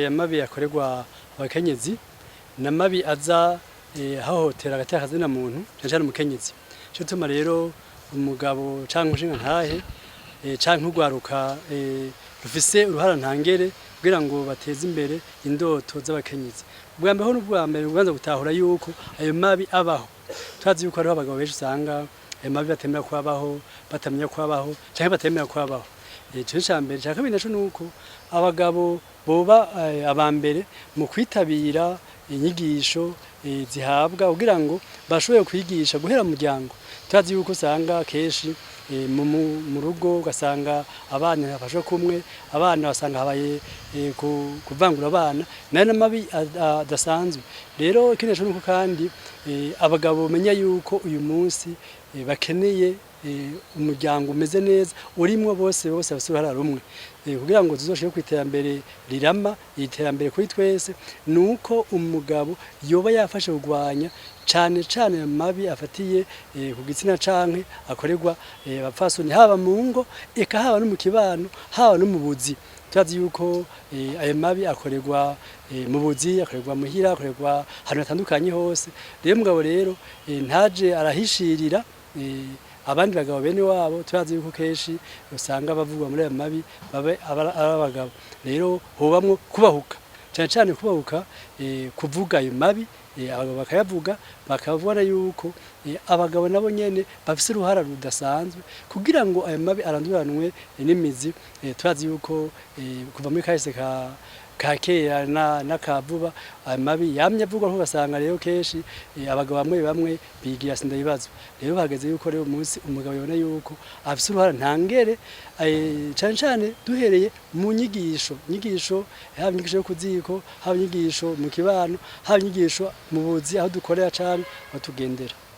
amabi yakorerwa abakenyezi n'amabi aza hahohotera hagati y'akazina muntu cyane cyane umukenyezi. Cyo tuma rero umugabo canke umushinga ntahe canke urwaruka rufise uruhara ntangere kugira ngo bateze imbere indoto z'abakenyezi. Ubwa mbere ho n'ubwa mbere ubanza gutahura yuko ayo mabi abaho. Twazi yuko hariho abagabo benshi usanga ayo mabi batemera kwabaho, batamenya kwabaho canke batemera kwabaho. Ico cambere ca kabiri naco nuko abagabo boba abambere mu kwitabira inyigisho zihabwa kugira ngo bashoboye kwigisha guhera mu muryango. Twazi yuko usanga keshi mu rugo ugasanga abana bafashwe kumwe, abana basanga habaye kuvangura abana nayo n'amabi adasanzwe. Rero ikindi naco nuko kandi abagabo bamenya yuko uyu munsi bakeneye umuryango umeze neza urimwo bose bafite uruhara rumwe kugira ngo tuzoshike kwiterambere rirama iterambere kuri twese nuko umugabo yoba yafashe kugwanya cane cane mabi afatiye ku gitsina canke akorerwa abapfasoni haba mu ngo eka haba no mu kibano haba no mu buzi. Twazi yuko ayo mabi akorerwa mu buzi, akorerwa muhira, akorerwa ahantu hatandukanye hose. Rero mugabo rero ntaje arahishirira abandi bagabo bene wabo. Turazi yuko keshi usanga bavugwa muri ayo mabi babe abagabo. Rero hobamwo kubahuka cyane cyane kubahuka kuvuga ayo mabi abagabo bakayavuga bakabona yuko abagabo nabo nyene bafise uruhara rudasanzwe kugira ngo ayo mabi aranduranwe n'imizi. Turazi yuko kuva muri kahise ka kera n'akavuba amabi yamye avugwa nko basanga rero keshi abagabo bamwe bigira sinda ibibazo. Rero bageze yuko rero umunsi umugabo yabona yuko afise uruhara ntangere cyane cyane duhereye mu nyigisho haba inyigisho yo kuziko, haba inyigisho mu kibano, haba inyigisho mu buzi aho dukorera cyane aho tugendera.